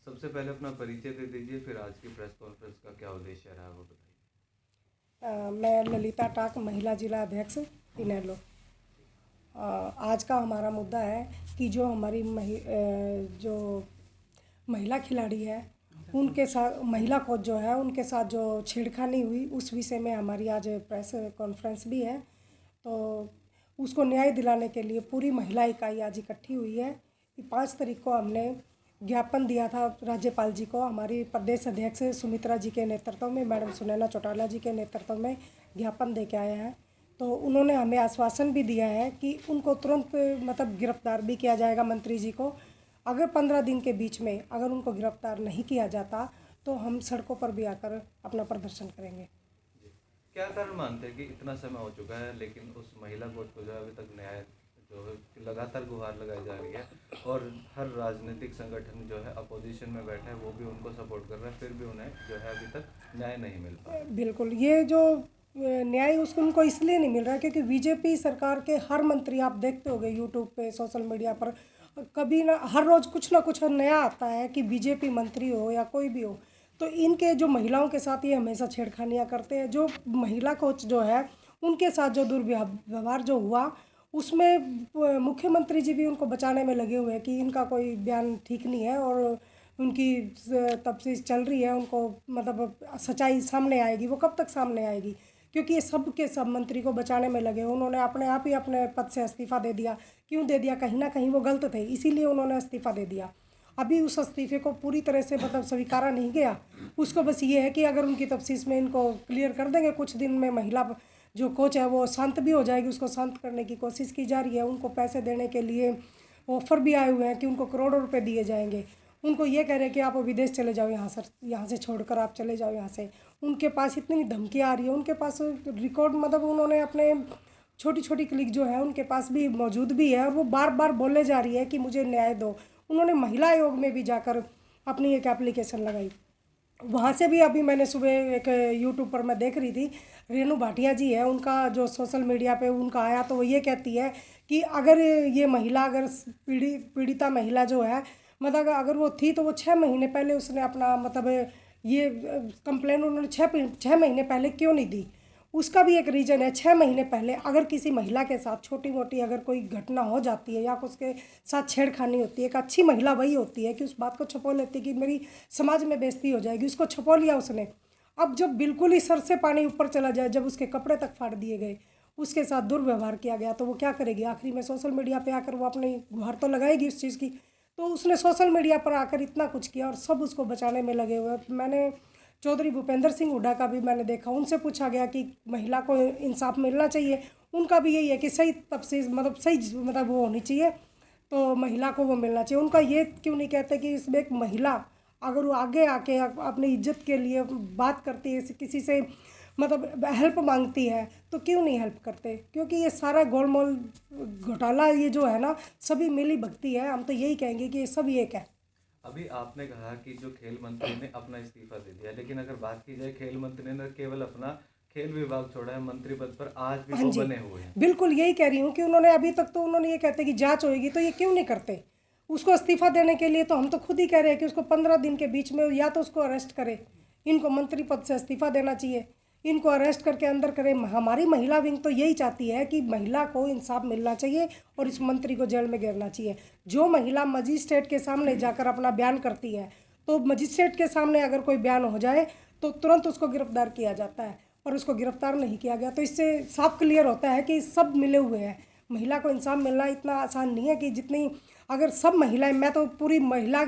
सबसे पहले अपना परिचय दे दीजिए, फिर आज की प्रेस कॉन्फ्रेंस का क्या उद्देश्य रहा वो बताइए। मैं ललिता टाक, महिला जिला अध्यक्ष इनेलो। आज का हमारा मुद्दा है कि जो हमारी जो महिला खिलाड़ी है उनके साथ, महिला कोच जो है उनके साथ जो छेड़खानी हुई, उस विषय में हमारी आज प्रेस कॉन्फ्रेंस भी है। तो उसको न्याय दिलाने के लिए पूरी महिला इकाई आज इकट्ठी हुई है। 5 तारीख को हमने ज्ञापन दिया था राज्यपाल जी को, हमारी प्रदेश अध्यक्ष सुमित्रा जी के नेतृत्व में, मैडम सुनैना चौटाला जी के नेतृत्व में ज्ञापन दे के आए हैं। तो उन्होंने हमें आश्वासन भी दिया है कि उनको तुरंत मतलब गिरफ्तार भी किया जाएगा मंत्री जी को। अगर 15 दिन के बीच में अगर उनको गिरफ्तार नहीं किया जाता तो हम सड़कों पर भी आकर अपना प्रदर्शन करेंगे। क्या कारण मानते हैं कि इतना समय हो चुका है लेकिन उस महिला कोच को जो है अभी तक न्याय जो है लगातार गुहार लगाई जा रही है, और हर राजनीतिक संगठन जो है अपोजिशन में बैठा है वो भी उनको सपोर्ट कर रहा है, फिर भी उन्हें जो है अभी तक न्याय नहीं मिल पा रहा। बिल्कुल, ये जो न्याय उसको उनको इसलिए नहीं मिल रहा है क्योंकि बीजेपी सरकार के हर मंत्री, आप देखते होंगे यूट्यूब पे, सोशल मीडिया पर, कभी ना हर रोज़ कुछ ना कुछ नया आता है कि बीजेपी मंत्री हो या कोई भी हो, तो इनके जो महिलाओं के साथ ये हमेशा छेड़खानियाँ करते हैं। जो महिला कोच जो है उनके साथ जो दुर्व्यवहार जो हुआ उसमें मुख्यमंत्री जी भी उनको बचाने में लगे हुए हैं कि इनका कोई बयान ठीक नहीं है और उनकी तफ्तीश चल रही है, उनको मतलब सच्चाई सामने आएगी। वो कब तक सामने आएगी? क्योंकि ये सब के सब मंत्री को बचाने में लगे। उन्होंने अपने आप ही अपने पद से इस्तीफ़ा दे दिया। क्यों दे दिया? कहीं ना कहीं वो गलत थे, इसीलिए उन्होंने इस्तीफ़ा दे दिया। अभी उस इस्तीफे को पूरी तरह से मतलब स्वीकारा नहीं गया। उसको बस ये है कि अगर उनकी तफ्तीश में इनको क्लियर कर देंगे कुछ दिन में, महिला जो कोच है वो शांत भी हो जाएगी। उसको शांत करने की कोशिश की जा रही है। उनको पैसे देने के लिए ऑफ़र भी आए हुए हैं कि उनको करोड़ों रुपए दिए जाएंगे। उनको ये कह रहे हैं कि आप विदेश चले जाओ, यहाँ से छोड़कर आप चले जाओ यहाँ से। उनके पास इतनी धमकी आ रही है, उनके पास रिकॉर्ड, मतलब उन्होंने अपने छोटी छोटी क्लिक जो है उनके पास भी मौजूद भी है, और वो बार बार बोले जा रही है कि मुझे न्याय दो। उन्होंने महिला आयोग में भी जाकर अपनी एक एप्लीकेशन लगाई। वहाँ से भी अभी मैंने सुबह एक यूट्यूब पर मैं देख रही थी, रेणु भाटिया जी है, उनका जो सोशल मीडिया पे उनका आया, तो वो ये कहती है कि अगर ये महिला, अगर पीड़िता महिला जो है, मतलब अगर वो थी तो वो 6 महीने पहले उसने अपना मतलब ये कंप्लेन उन्होंने 6 महीने पहले क्यों नहीं दी? उसका भी एक रीज़न है। 6 महीने पहले अगर किसी महिला के साथ छोटी मोटी अगर कोई घटना हो जाती है या उसके साथ छेड़खानी होती है, एक अच्छी महिला वही होती है कि उस बात को छुपा लेती है कि मेरी समाज में बेइज्जती हो जाएगी, उसको छुपा लिया उसने। अब जब बिल्कुल ही सर से पानी ऊपर चला जाए, जब उसके कपड़े तक फाड़ दिए गए, उसके साथ दुर्व्यवहार किया गया, तो वो क्या करेगी? आखिरी में सोशल मीडिया पर आकर वो अपनी गुहार तो लगाएगी उस चीज़ की। तो उसने सोशल मीडिया पर आकर इतना कुछ किया और सब उसको बचाने में लगे हुए। मैंने चौधरी भूपेंद्र सिंह हुड्डा का भी मैंने देखा, उनसे पूछा गया कि महिला को इंसाफ मिलना चाहिए। उनका भी यही है कि सही तफ्तीश, मतलब सही, मतलब वो होनी चाहिए, तो महिला को वो मिलना चाहिए। उनका ये क्यों नहीं कहते कि इसमें एक महिला अगर वो आगे आके अपनी इज्जत के लिए बात करती है, किसी से मतलब हेल्प मांगती है, तो क्यों नहीं हेल्प करते? क्योंकि ये सारा गोलमाल घोटाला ये जो है ना, सभी मिली भगती है। हम तो यही कहेंगे कि ये सब एक है। अभी आपने कहा कि जो खेल मंत्री ने अपना इस्तीफा दे दिया, लेकिन अगर बात की जाए खेल मंत्री ने केवल अपना खेल विभाग छोड़ा है, मंत्री पद पर आज भी हाँ वो जी, बने हुए हैं। बिल्कुल यही कह रही हूँ कि उन्होंने अभी तक तो उन्होंने ये कहते कि जांच होएगी, तो ये क्यों नहीं करते? उसको इस्तीफा देने के लिए तो हम तो खुद ही कह रहे हैं कि उसको 15 दिन के बीच में या तो उसको अरेस्ट करे, इनको मंत्री पद से इस्तीफा देना चाहिए, इनको अरेस्ट करके अंदर करें। हमारी महिला विंग तो यही चाहती है कि महिला को इंसाफ मिलना चाहिए और इस मंत्री को जेल में गिरना चाहिए। जो महिला मजिस्ट्रेट के सामने जाकर अपना बयान करती है, तो मजिस्ट्रेट के सामने अगर कोई बयान हो जाए तो तुरंत उसको गिरफ्तार किया जाता है, और उसको गिरफ्तार नहीं किया गया। तो इससे साफ क्लियर होता है कि सब मिले हुए हैं। महिला को इंसाफ मिलना इतना आसान नहीं है कि जितनी, अगर सब महिलाएं, मैं तो पूरी महिला,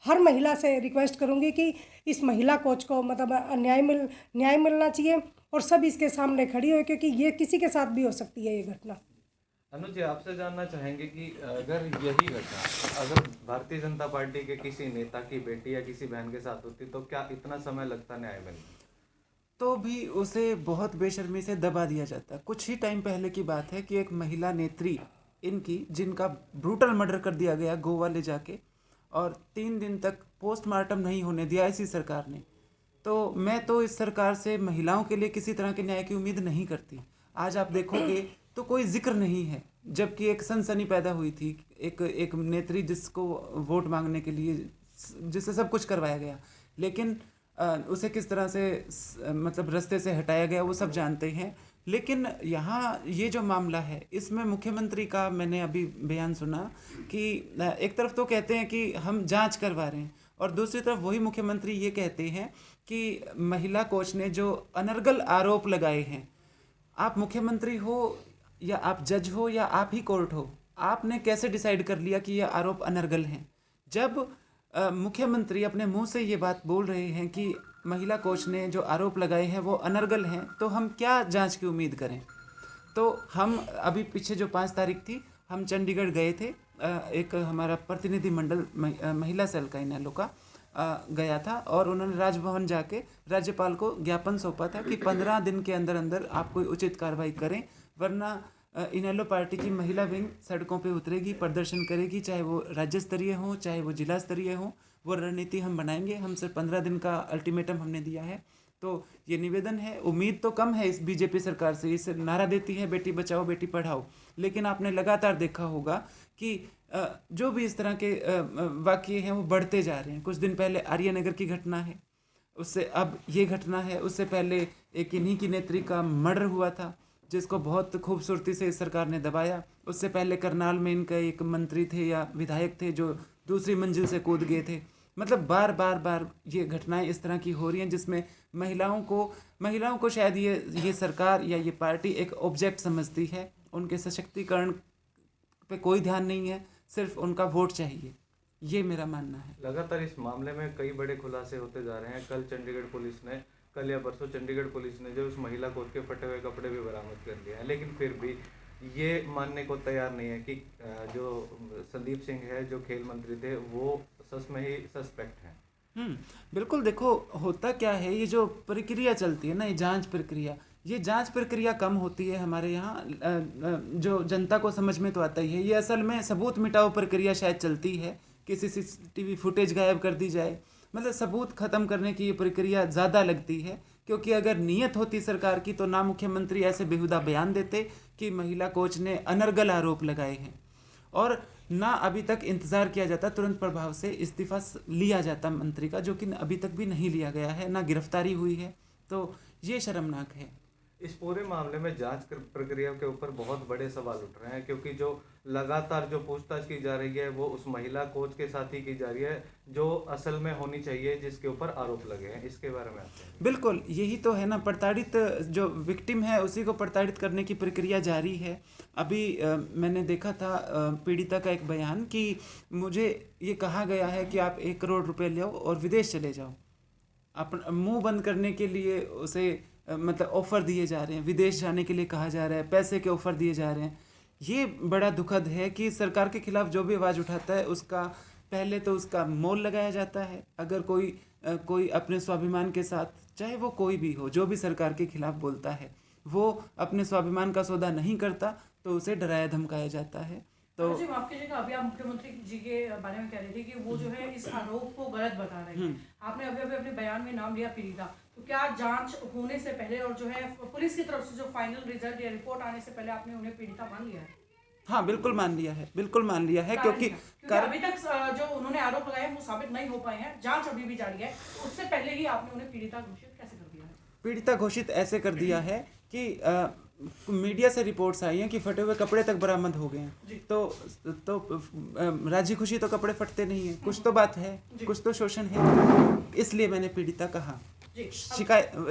हर महिला से रिक्वेस्ट करूंगी कि इस महिला कोच को मतलब न्याय मिलना चाहिए और सब इसके सामने खड़ी हो, क्योंकि ये किसी के साथ भी हो सकती है ये घटना। अनुज जी, आपसे जानना चाहेंगे कि अगर यही घटना अगर भारतीय जनता पार्टी के किसी नेता की बेटी या किसी बहन के साथ होती तो क्या इतना समय लगता न्याय मिलने? तो भी उसे बहुत बेशर्मी से दबा दिया जाता। कुछ ही टाइम पहले की बात है कि एक महिला नेत्री इनकी, जिनका ब्रूटल मर्डर कर दिया गया गोवा ले जाके, और 3 दिन तक पोस्टमार्टम नहीं होने दिया इसी सरकार ने। तो मैं तो इस सरकार से महिलाओं के लिए किसी तरह के न्याय की उम्मीद नहीं करती। आज आप देखोगे तो कोई जिक्र नहीं है, जबकि एक सनसनी पैदा हुई थी। एक नेत्री जिसको वोट मांगने के लिए जिससे सब कुछ करवाया गया, लेकिन उसे किस तरह से मतलब रास्ते से हटाया गया वो सब जानते हैं। लेकिन यहाँ ये जो मामला है इसमें मुख्यमंत्री का मैंने अभी बयान सुना कि एक तरफ तो कहते हैं कि हम जांच करवा रहे हैं, और दूसरी तरफ वही मुख्यमंत्री ये कहते हैं कि महिला कोच ने जो अनर्गल आरोप लगाए हैं, आप मुख्यमंत्री हो या आप जज हो या आप ही कोर्ट हो, आपने कैसे डिसाइड कर लिया कि ये आरोप अनर्गल हैं? जब मुख्यमंत्री अपने मुंह से ये बात बोल रहे हैं कि महिला कोच ने जो आरोप लगाए हैं वो अनर्गल हैं, तो हम क्या जांच की उम्मीद करें? तो हम अभी पीछे जो 5 तारीख थी, हम चंडीगढ़ गए थे, एक हमारा प्रतिनिधिमंडल महिला सेल का इनेलो का गया था, और उन्होंने राजभवन जाके राज्यपाल को ज्ञापन सौंपा था कि 15 दिन के अंदर अंदर आप कोई उचित कार्रवाई करें, वरना इनेलो पार्टी की महिला विंग सड़कों पे उतरेगी, प्रदर्शन करेगी, चाहे वो राज्य स्तरीय हो चाहे वो जिला स्तरीय हो, वो रणनीति हम बनाएंगे। हम सिर्फ 15 दिन का अल्टीमेटम हमने दिया है। तो ये निवेदन है, उम्मीद तो कम है इस बीजेपी सरकार से, इस नारा देती है बेटी बचाओ बेटी पढ़ाओ, लेकिन आपने लगातार देखा होगा कि जो भी इस तरह के वाक़ये हैं वो बढ़ते जा रहे हैं। कुछ दिन पहले आर्यनगर की घटना है, उससे अब ये घटना है, उससे पहले एक इन्हीं की नेत्री का मर्डर हुआ था जिसको बहुत खूबसूरती से इस सरकार ने दबाया। उससे पहले करनाल में इनका एक मंत्री थे या विधायक थे जो दूसरी मंजिल से कूद गए थे। मतलब बार बार ये घटनाएं इस तरह की हो रही हैं जिसमें महिलाओं को शायद ये सरकार या ये पार्टी एक ऑब्जेक्ट समझती है। उनके सशक्तिकरण पे कोई ध्यान नहीं है, सिर्फ उनका वोट चाहिए। ये मेरा मानना है। लगातार इस मामले में कई बड़े खुलासे होते जा रहे हैं। कल या परसों चंडीगढ़ पुलिस ने जो उस महिला कोच के फटे हुए कपड़े भी बरामद कर लिए हैं, लेकिन फिर भी ये मानने को तैयार नहीं है कि जो संदीप सिंह है, जो खेल मंत्री थे, वो सच में ही सस्पेक्ट हैं। बिल्कुल। देखो होता क्या है, ये जो प्रक्रिया चलती है ना, ये जांच प्रक्रिया कम होती है हमारे यहाँ। जो जनता को समझ में तो आता ही है, ये असल में सबूत मिटाओ प्रक्रिया शायद चलती है। किसी CCTV फुटेज गायब कर दी जाए, मतलब सबूत खत्म करने की ये प्रक्रिया ज़्यादा लगती है। क्योंकि अगर नीयत होती सरकार की तो ना मुख्यमंत्री ऐसे बेहुदा बयान देते कि महिला कोच ने अनर्गल आरोप लगाए हैं, और ना अभी तक इंतज़ार किया जाता, तुरंत प्रभाव से इस्तीफा लिया जाता मंत्री का, जो कि अभी तक भी नहीं लिया गया है, ना गिरफ्तारी हुई है। तो ये शर्मनाक है। इस पूरे मामले में जांच प्रक्रिया के ऊपर बहुत बड़े सवाल उठ रहे हैं, क्योंकि जो लगातार जो पूछताछ की जा रही है वो उस महिला कोच के साथ ही की जा रही है जो असल में होनी चाहिए, जिसके ऊपर आरोप लगे हैं। इसके बारे में आपको? बिल्कुल यही तो है ना, प्रताड़ित जो विक्टिम है उसी को प्रताड़ित करने की प्रक्रिया जारी है। अभी मैंने देखा था पीड़िता का एक बयान कि मुझे ये कहा गया है कि आप 1 करोड़ रुपए ले आओ और विदेश चले जाओ। अपना मुंह बंद करने के लिए उसे मतलब ऑफ़र दिए जा रहे हैं, विदेश जाने के लिए कहा जा रहा है, पैसे के ऑफ़र दिए जा रहे हैं। ये बड़ा दुखद है कि सरकार के खिलाफ जो भी आवाज़ उठाता है उसका पहले तो उसका मोल लगाया जाता है। अगर कोई अपने स्वाभिमान के साथ, चाहे वो कोई भी हो, जो भी सरकार के खिलाफ बोलता है, वो अपने स्वाभिमान का सौदा नहीं करता तो उसे डराया धमकाया जाता है। तो जी माफ कीजिएगा, अभी आप मुख्यमंत्री जी के बारे में कह रहे थे कि वो जो है इस आरोप को गलत बता रहे हैं। आपने अभी अपने बयान में नाम लिया पीड़िता, तो क्या जांच होने से पहले और जो है पुलिस की तरफ से जो फाइनल रिजल्ट या रिपोर्ट आने से पहले आपने उन्हें पीड़िता मान लिया है? हाँ बिल्कुल मान लिया है क्योंकि अभी तक जो उन्होंने आरोप लगाए वो साबित नहीं हो पाए हैं, जांच अभी भी जारी है, तो उससे पहले ही आपने उन्हें पीड़िता घोषित कैसे कर दिया है? पीड़िता घोषित ऐसे कर दिया है कि मीडिया से रिपोर्ट्स आई हैं कि फटे हुए कपड़े तक बरामद हो गए हैं। तो राजी खुशी तो कपड़े फटते नहीं हैं, कुछ तो बात है, कुछ तो शोषण है, इसलिए मैंने पीड़िता कहा।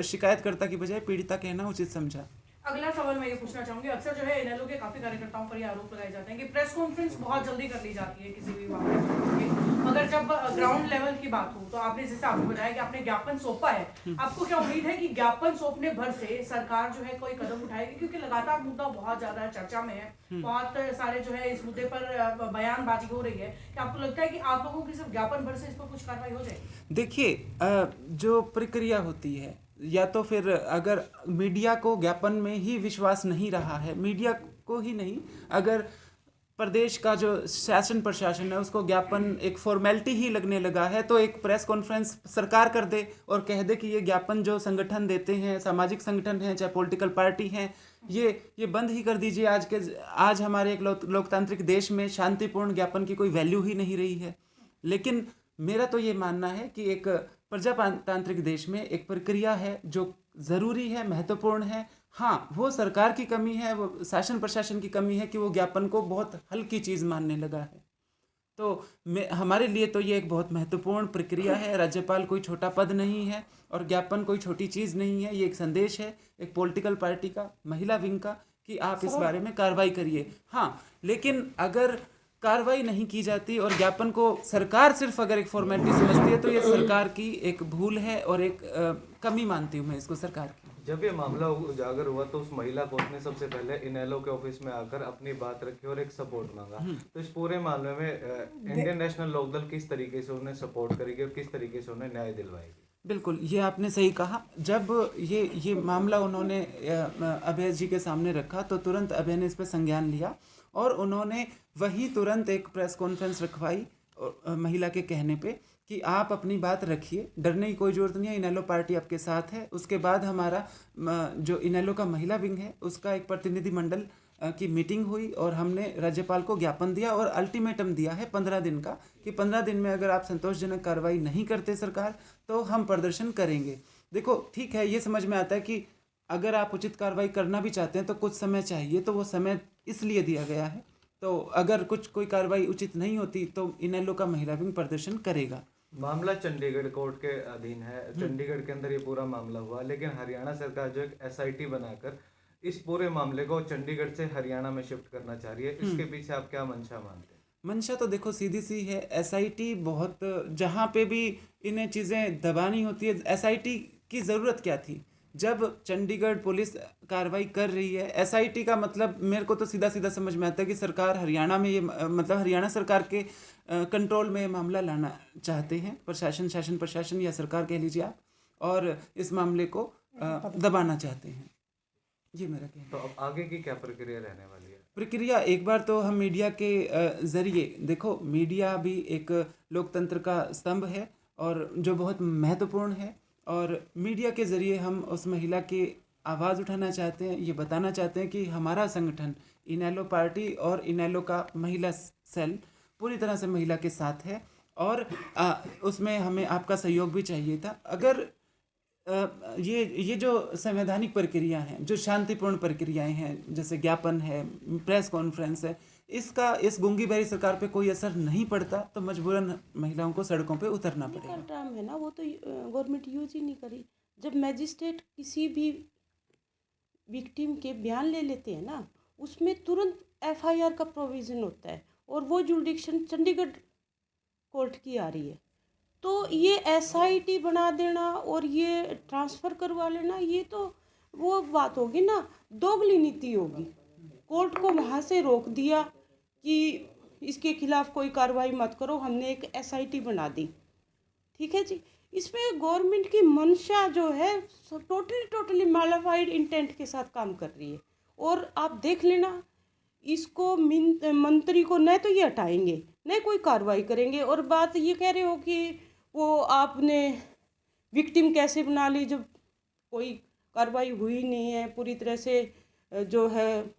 शिकायतकर्ता की बजाय पीड़िता कहना उचित समझा। अगला सवाल मैं ये पूछना चाहूंगी, अक्सर जो है इनेलो के काफी कार्यकर्ताओं पर ये आरोप लगाए जाते हैं कि प्रेस कॉन्फ्रेंस बहुत जल्दी कर ली जाती है किसी भी मामले में, मगर जब ग्राउंड लेवल की बात हो तो आपने जैसे आपको बताया कि आपने ज्ञापन सौंपा है, आपको क्या उम्मीद है कि ज्ञापन सौंपने भर से सरकार जो है कोई कदम उठाएगी? क्योंकि लगातार मुद्दा बहुत ज्यादा चर्चा में है, बहुत सारे जो है इस मुद्दे पर बयानबाजी हो रही है, कि आपको लगता है कि आप लोगों की सिर्फ ज्ञापन भर से इस पर कुछ कार्रवाई हो जाएगी? देखिए जो प्रक्रिया होती है, या तो फिर अगर मीडिया को ज्ञापन में ही विश्वास नहीं रहा है, मीडिया को ही नहीं, अगर प्रदेश का जो शासन प्रशासन है उसको ज्ञापन एक फॉर्मेलिटी ही लगने लगा है, तो एक प्रेस कॉन्फ्रेंस सरकार कर दे और कह दे कि ये ज्ञापन जो संगठन देते हैं, सामाजिक संगठन हैं चाहे पॉलिटिकल पार्टी हैं, ये बंद ही कर दीजिए। आज हमारे एक लोकतांत्रिक देश में शांतिपूर्ण ज्ञापन की कोई वैल्यू ही नहीं रही है। लेकिन मेरा तो ये मानना है कि एक प्रजातांत्रिक देश में एक प्रक्रिया है जो ज़रूरी है, महत्वपूर्ण है। हाँ, वो सरकार की कमी है, वो शासन प्रशासन की कमी है कि वो ज्ञापन को बहुत हल्की चीज़ मानने लगा है। तो हमारे लिए तो ये एक बहुत महत्वपूर्ण प्रक्रिया है। राज्यपाल कोई छोटा पद नहीं है और ज्ञापन कोई छोटी चीज़ नहीं है। ये एक संदेश है एक पॉलिटिकल पार्टी का, महिला विंग का, कि आप इस बारे में कार्रवाई करिए। हाँ, लेकिन अगर कार्रवाई नहीं की जाती और ज्ञापन को सरकार सिर्फ अगर एक फॉर्मेलिटी समझती है तो ये सरकार की एक भूल है और एक कमी मानती हूँ मैं इसको सरकार की। जब ये मामला उजागर हुआ तो उस महिला कोर्ट ने सबसे पहले इनेलो के ऑफिस में आकर अपनी बात रखी और एक सपोर्ट मांगा। तो इस पूरे मामले में इंडियन नेशनल लोकदल किस तरीके से उन्हें सपोर्ट करेगी और किस तरीके से उन्हें न्याय दिलवाएगी? बिल्कुल, ये आपने सही कहा। जब ये मामला उन्होंने अभय जी के सामने रखा तो तुरंत अभय ने इस पर संज्ञान लिया और उन्होंने वही तुरंत एक प्रेस कॉन्फ्रेंस रखवाई महिला के कहने पे कि आप अपनी बात रखिए, डरने की कोई ज़रूरत नहीं है, इनेलो पार्टी आपके साथ है। उसके बाद हमारा जो इनेलो का महिला विंग है उसका एक प्रतिनिधिमंडल की मीटिंग हुई और हमने राज्यपाल को ज्ञापन दिया और अल्टीमेटम दिया है 15 दिन का कि 15 दिन में अगर आप संतोषजनक कार्रवाई नहीं करते सरकार तो हम प्रदर्शन करेंगे। देखो, ठीक है, ये समझ में आता है कि अगर आप उचित कार्रवाई करना भी चाहते हैं तो कुछ समय चाहिए, तो वो समय इसलिए दिया गया है। तो अगर कोई कार्रवाई उचित नहीं होती तो इनेलो का महिला विंग प्रदर्शन करेगा। मामला चंडीगढ़ कोर्ट के अधीन है, चंडीगढ़ के अंदर ये पूरा मामला हुआ, लेकिन हरियाणा सरकार जो एक एसआईटी बनाकर इस पूरे मामले को चंडीगढ़ से हरियाणा में शिफ्ट करना चाह रही है, इसके पीछे आप क्या मंशा मानते हैं? मंशा तो देखो सीधी सी है। एसआईटी बहुत, जहाँ पे भी इन्हें चीज़ें दबानी होती है, एसआईटी की ज़रूरत क्या थी? जब चंडीगढ़ पुलिस कार्रवाई कर रही है, एसआईटी का मतलब मेरे को तो सीधा सीधा समझ में आता है कि सरकार हरियाणा में ये मतलब हरियाणा सरकार के कंट्रोल में ये मामला लाना चाहते हैं, शासन प्रशासन या सरकार कह लीजिए आप, और इस मामले को दबाना चाहते हैं। ये मेरा कहना है। तो अब आगे की क्या प्रक्रिया रहने वाली है? प्रक्रिया एक बार तो हम मीडिया के ज़रिए, देखो मीडिया भी एक लोकतंत्र का स्तंभ है और जो बहुत महत्वपूर्ण है, और मीडिया के ज़रिए हम उस महिला की आवाज़ उठाना चाहते हैं, ये बताना चाहते हैं कि हमारा संगठन इनेलो पार्टी और इनेलो का महिला सेल पूरी तरह से महिला के साथ है और उसमें हमें आपका सहयोग भी चाहिए था। अगर ये जो संवैधानिक प्रक्रिया हैं, जो शांतिपूर्ण प्रक्रियाएं हैं, जैसे ज्ञापन है, प्रेस कॉन्फ्रेंस है, इसका इस गूंगी बहरी सरकार पे कोई असर नहीं पड़ता तो मजबूरन महिलाओं को सड़कों पे उतरना पड़ेगा। टर्म है ना, वो तो गवर्नमेंट यूज ही नहीं करी। जब मैजिस्ट्रेट किसी भी विक्टिम के बयान ले लेते हैं ना, उसमें तुरंत एफआईआर का प्रोविज़न होता है और वो जुरिडिक्शन चंडीगढ़ कोर्ट की आ रही है। तो ये एसआईटी बना देना और ये ट्रांसफ़र करवा लेना, ये तो वो बात होगी ना, दोगली नीति होगी। कोर्ट को वहाँ से रोक दिया कि इसके खिलाफ कोई कार्रवाई मत करो, हमने एक एसआईटी बना दी। ठीक है जी, इसमें गवर्नमेंट की मंशा जो है टोटली मैलिफाइड इंटेंट के साथ काम कर रही है। और आप देख लेना, इसको मंत्री को न तो ये हटाएंगे न कोई कार्रवाई करेंगे। और बात ये कह रहे हो कि वो आपने विक्टिम कैसे बना ली जब कोई कार्रवाई हुई नहीं है, पूरी तरह से जो है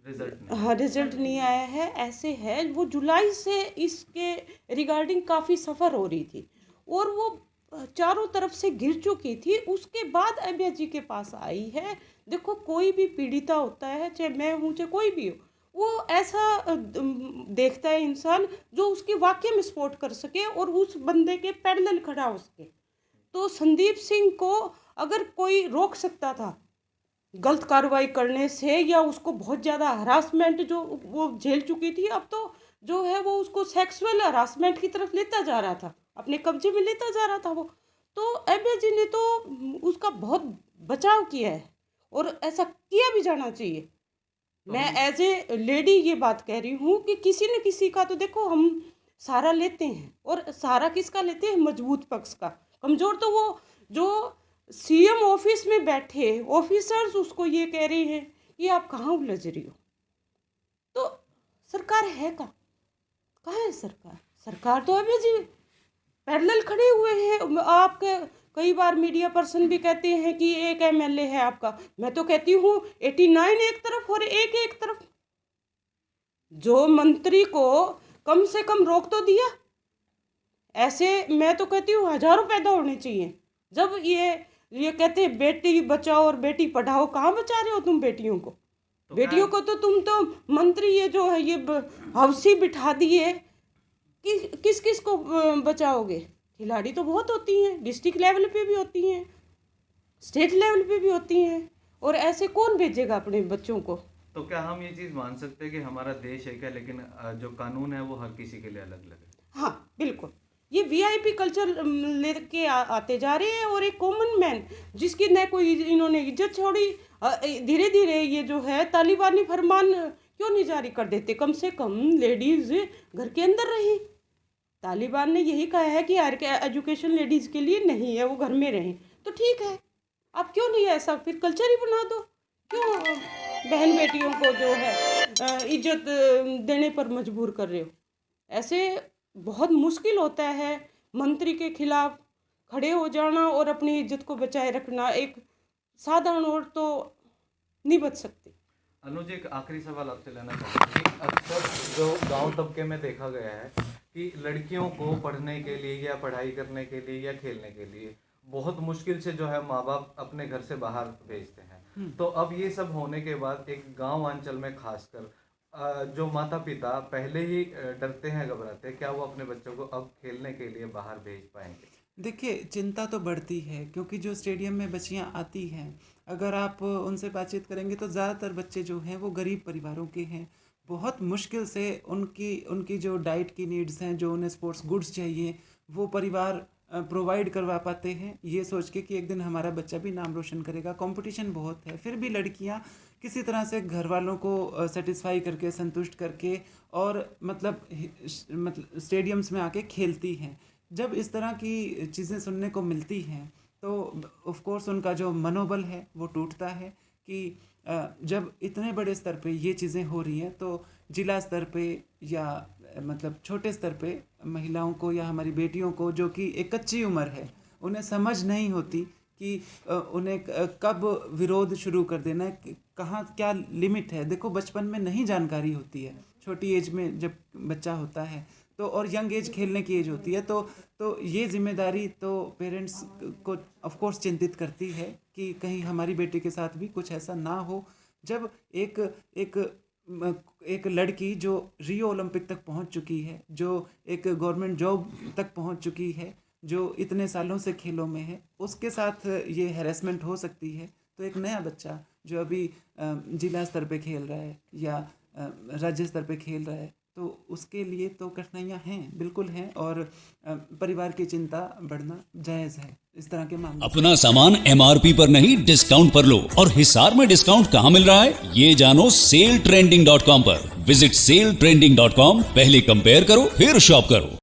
रिजल्ट नहीं आया है। ऐसे है, वो जुलाई से इसके रिगार्डिंग काफ़ी सफ़र हो रही थी और वो चारों तरफ से घिर चुकी थी। उसके बाद अभय जी के पास आई है। देखो, कोई भी पीड़िता होता है, चाहे मैं हूँ चाहे कोई भी हो, वो ऐसा देखता है इंसान जो उसके वाक्य में सपोर्ट कर सके और उस बंदे के पैरेलल खड़ा हो सके। तो संदीप सिंह को अगर कोई रोक सकता था गलत कार्रवाई करने से, या उसको बहुत ज़्यादा हरासमेंट जो वो झेल चुकी थी, अब तो जो है वो उसको सेक्सुअल हरासमेंट की तरफ लेता जा रहा था, अपने कब्जे में लेता जा रहा था वो। तो अभय जी ने तो उसका बहुत बचाव किया है और ऐसा किया भी जाना चाहिए। मैं एज ए लेडी ये बात कह रही हूँ कि किसी न किसी का तो देखो हम सहारा लेते हैं, और सहारा किसका लेते हैं? मजबूत पक्ष का। कमज़ोर तो वो जो सीएम ऑफिस में बैठे ऑफिसर्स उसको ये कह रहे हैं कि आप कहाँ उलझ रही हो। तो सरकार है कहाँ है सरकार? सरकार तो अभी जी पैरेलल खड़े हुए हैं। आपके कई बार मीडिया पर्सन भी कहते हैं कि एक एमएलए है आपका, मैं तो कहती हूँ 89 एक तरफ और एक तरफ। जो मंत्री को कम से कम रोक तो दिया, ऐसे मैं तो कहती हूँ हज़ारों पैदा होने चाहिए। जब ये कहते हैं बेटी बचाओ और बेटी पढ़ाओ, कहाँ बचा रहे हो तुम बेटियों को? बेटियों को तो तुम तो मंत्री ये जो है ये हवसी बिठा दिए कि किस किस को बचाओगे? खिलाड़ी तो बहुत होती हैं, डिस्ट्रिक्ट लेवल पे भी होती हैं, स्टेट लेवल पे भी होती हैं, और ऐसे कौन भेजेगा अपने बच्चों को? तो क्या हम ये चीज़ मान सकते हैं कि हमारा देश एक है लेकिन जो कानून है वो हर किसी के लिए अलग अलग है? हाँ बिल्कुल, ये वीआईपी कल्चर लेके आते जा रहे हैं, और एक कॉमन मैन जिसकी न कोई इन्होंने इज्जत छोड़ी, धीरे धीरे ये जो है तालिबानी फरमान क्यों नहीं जारी कर देते? कम से कम लेडीज घर के अंदर रही। तालिबान ने यही कहा है कि हायर एजुकेशन लेडीज़ के लिए नहीं है, वो घर में रहें, तो ठीक है, आप क्यों नहीं ऐसा फिर कल्चर ही बना दो? क्यों बहन बेटियों को जो है इज्जत देने पर मजबूर कर रहे हो? ऐसे बहुत मुश्किल होता है मंत्री के खिलाफ खड़े हो जाना और अपनी इज्जत को बचाए रखना। एक साधारण औरत तो नहीं बच सकती। अनुज, एक आखिरी सवाल आपसे लेना चाहूँगा कि अक्सर जो गांव तबके में देखा गया है कि लड़कियों को पढ़ने के लिए या पढ़ाई करने के लिए या खेलने के लिए बहुत मुश्किल से जो है माँ बाप अपने घर से बाहर भेजते हैं। तो अब ये सब होने के बाद एक गांव अंचल में खासकर जो माता पिता पहले ही डरते हैं, घबराते हैं, क्या वो अपने बच्चों को अब खेलने के लिए बाहर भेज पाएंगे? देखिए, चिंता तो बढ़ती है क्योंकि जो स्टेडियम में बच्चियां आती हैं, अगर आप उनसे बातचीत करेंगे तो ज़्यादातर बच्चे जो हैं वो गरीब परिवारों के हैं। बहुत मुश्किल से उनकी जो डाइट की नीड्स हैं, जो उन्हें स्पोर्ट्स गुड्स चाहिए, वो परिवार प्रोवाइड करवा पाते हैं, ये सोच के कि एक दिन हमारा बच्चा भी नाम रोशन करेगा। कंपटीशन बहुत है, फिर भी लड़कियां किसी तरह से घर वालों को सेटिस्फाई करके, संतुष्ट करके और मतलब स्टेडियम्स में आके खेलती हैं। जब इस तरह की चीज़ें सुनने को मिलती हैं तो ऑफ कोर्स उनका जो मनोबल है वो टूटता है कि जब इतने बड़े स्तर पे ये चीज़ें हो रही हैं तो जिला स्तर पे या मतलब छोटे स्तर पे महिलाओं को या हमारी बेटियों को, जो कि एक कच्ची उम्र है, उन्हें समझ नहीं होती कि उन्हें कब विरोध शुरू कर देना है, कहाँ क्या लिमिट है। देखो, बचपन में नहीं जानकारी होती है, छोटी एज में जब बच्चा होता है तो, और यंग एज खेलने की एज होती है, तो ये जिम्मेदारी तो पेरेंट्स को ऑफ कोर्स चिंतित करती है कि कहीं हमारी बेटी के साथ भी कुछ ऐसा ना हो। जब एक लड़की जो रियो ओलंपिक तक पहुंच चुकी है, जो एक गवर्नमेंट जॉब तक पहुंच चुकी है, जो इतने सालों से खेलों में है, उसके साथ ये हैरेसमेंट हो सकती है, तो एक नया बच्चा जो अभी जिला स्तर पे खेल रहा है या राज्य स्तर पे खेल रहा है, तो उसके लिए तो कठिनाइयाँ हैं, बिल्कुल हैं, और परिवार की चिंता बढ़ना जायज़ है इस तरह के मामले। अपना सामान एमआरपी पर नहीं, डिस्काउंट पर लो। और हिसार में डिस्काउंट कहाँ मिल रहा है ये जानो सेलट्रेंडिंग.com पर। विजिट सेलट्रेंडिंग.com, पहले कंपेयर करो फिर शॉप करो।